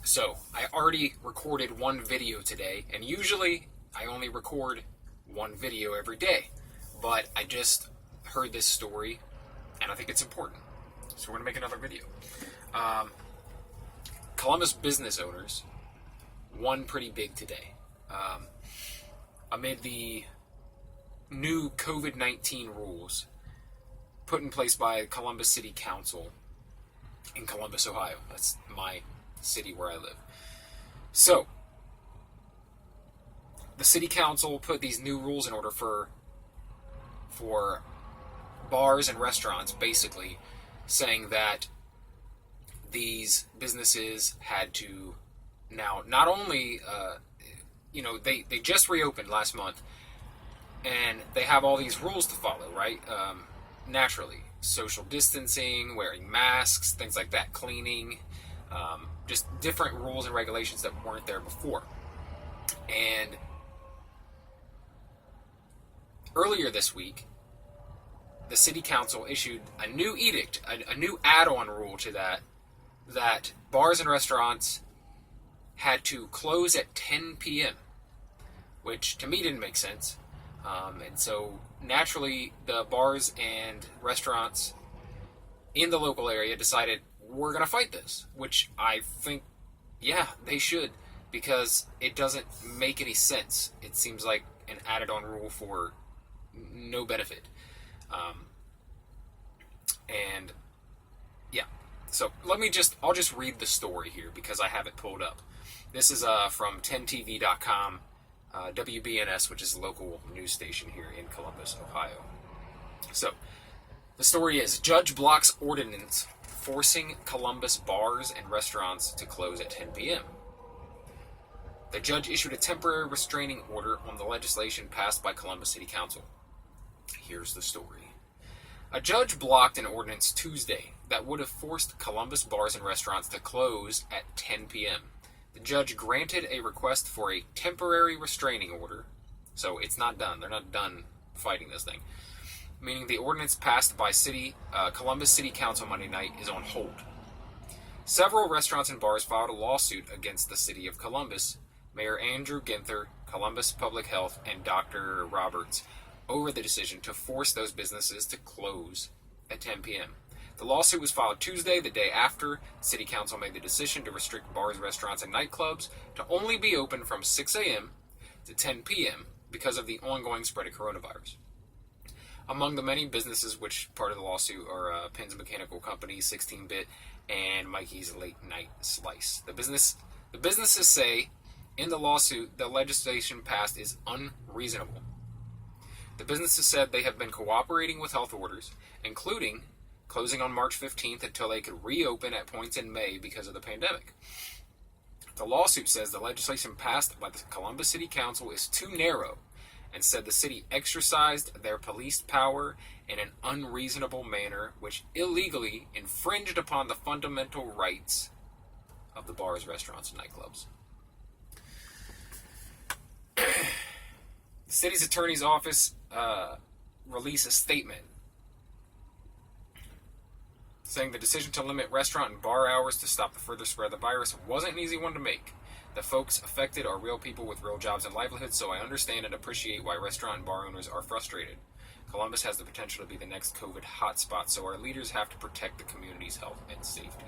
So, I already recorded one video today, and usually I only record one video every day. But I just heard this story, and I think it's important. So, we're going to make another video. Columbus business owners won pretty big today. Amid the new COVID-19 rules put in place by Columbus City Council in Columbus, Ohio. That's my city where I live. So, the city council put these new rules in order for bars and restaurants, basically saying that these businesses had to now not only they just reopened last month, and they have all these rules to follow, right? Naturally, social distancing, wearing masks, things like that, cleaning, just different rules and regulations that weren't there before. And earlier this week, the city council issued a new edict, a new add-on rule to that bars and restaurants had to close at 10 p.m., which to me didn't make sense. And so naturally, the bars and restaurants in the local area decided, we're going to fight this, which I think, yeah, they should, because it doesn't make any sense. It seems like an added-on rule for no benefit. And yeah, so I'll just read the story here because I have it pulled up. This is from 10tv.com, WBNS, which is a local news station here in Columbus, Ohio. So, the story is, Judge blocks ordinance forcing Columbus bars and restaurants to close at 10 p.m. The judge issued a temporary restraining order on the legislation passed by Columbus City Council. Here's the story. A judge blocked an ordinance Tuesday that would have forced Columbus bars and restaurants to close at 10 p.m. The judge granted a request for a temporary restraining order, so it's not done. They're not done fighting this thing, meaning the ordinance passed by Columbus City Council Monday night is on hold. Several restaurants and bars filed a lawsuit against the city of Columbus, Mayor Andrew Ginther, Columbus Public Health, and Dr. Roberts over the decision to force those businesses to close at 10 p.m. The lawsuit was filed Tuesday, the day after City Council made the decision to restrict bars, restaurants, and nightclubs to only be open from 6 a.m. to 10 p.m. because of the ongoing spread of coronavirus. Among the many businesses which part of the lawsuit are Pins Mechanical Company, 16-Bit, and Mikey's Late Night Slice. The businesses say in the lawsuit the legislation passed is unreasonable. The businesses said they have been cooperating with health orders, including closing on March 15th until they could reopen at points in May because of the pandemic. The lawsuit says the legislation passed by the Columbus City Council is too narrow, and said the city exercised their police power in an unreasonable manner which illegally infringed upon the fundamental rights of the bars, restaurants, and nightclubs. The city's attorney's office released a statement saying the decision to limit restaurant and bar hours to stop the further spread of the virus wasn't an easy one to make. The folks affected are real people with real jobs and livelihoods, so I understand and appreciate why restaurant and bar owners are frustrated. Columbus has the potential to be the next COVID hotspot, so our leaders have to protect the community's health and safety.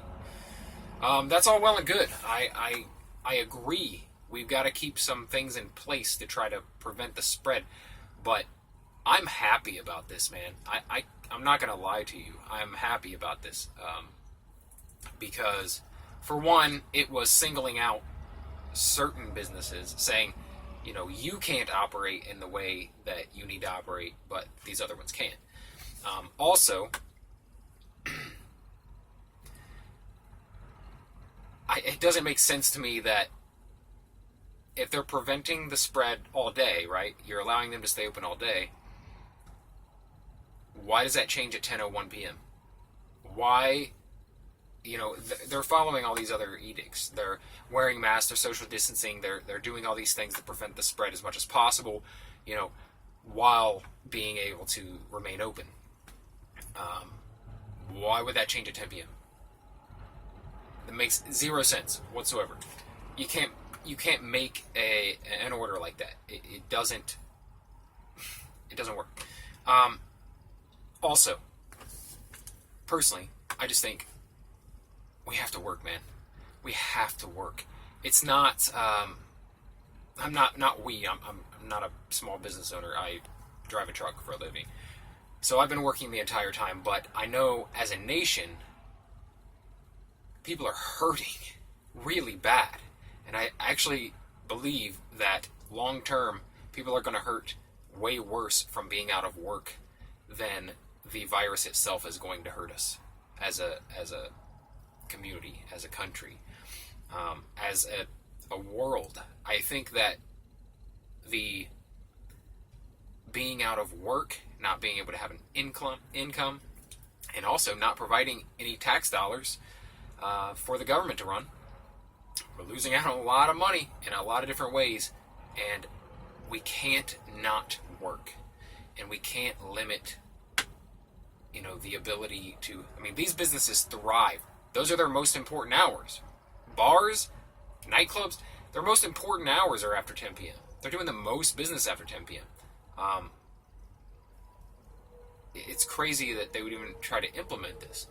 That's all well and good. I agree. We've got to keep some things in place to try to prevent the spread, but I'm happy about this, man. I'm not going to lie to you. I'm happy about this because, for one, it was singling out certain businesses, saying, you can't operate in the way that you need to operate, but these other ones can. Also, it doesn't make sense to me that if they're preventing the spread all day, right, you're allowing them to stay open all day, why does that change at 10:01 p.m.? Why, they're following all these other edicts. They're wearing masks, they're social distancing, they're doing all these things to prevent the spread as much as possible, while being able to remain open. Why would that change at 10 p.m.? makes zero sense whatsoever. You can't make an order like that. It doesn't work. Also, personally, I just think we have to work, man. We have to work. It's not. I'm not not a small business owner. I drive a truck for a living, so I've been working the entire time. But I know as a nation, people are hurting really bad, and I actually believe that long term, people are going to hurt way worse from being out of work than the virus itself is going to hurt us as a community, as a country, as a world. I think that the being out of work, not being able to have an income, and also not providing any tax dollars for the government to run, we're losing out on a lot of money in a lot of different ways, and we can't not work, and we can't limit, the ability to. I mean, these businesses thrive. Those are their most important hours. Bars, nightclubs, their most important hours are after 10 p.m. They're doing the most business after 10 p.m. It's crazy that they would even try to implement this.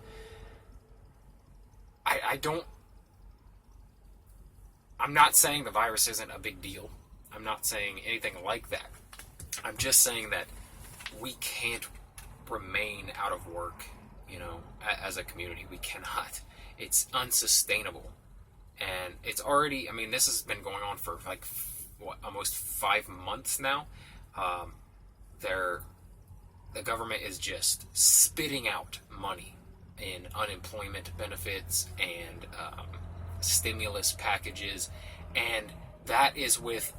I'm not saying the virus isn't a big deal. I'm not saying anything like that. I'm just saying that we can't remain out of work, as a community. We cannot. It's unsustainable. And it's already, this has been going on for almost 5 months now. The government is just spitting out money in unemployment benefits and stimulus packages, and that is with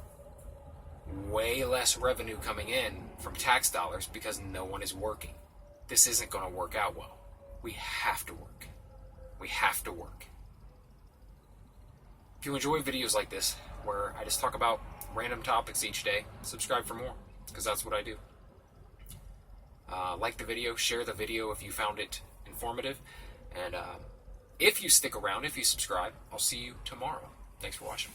way less revenue coming in from tax dollars because no one is working. This isn't going to work out well. We have to work. We have to work. If you enjoy videos like this, where I just talk about random topics each day, subscribe for more, because that's what I do. Like the video, share the video if you found it informative, and if you stick around, if you subscribe, I'll see you tomorrow. Thanks for watching.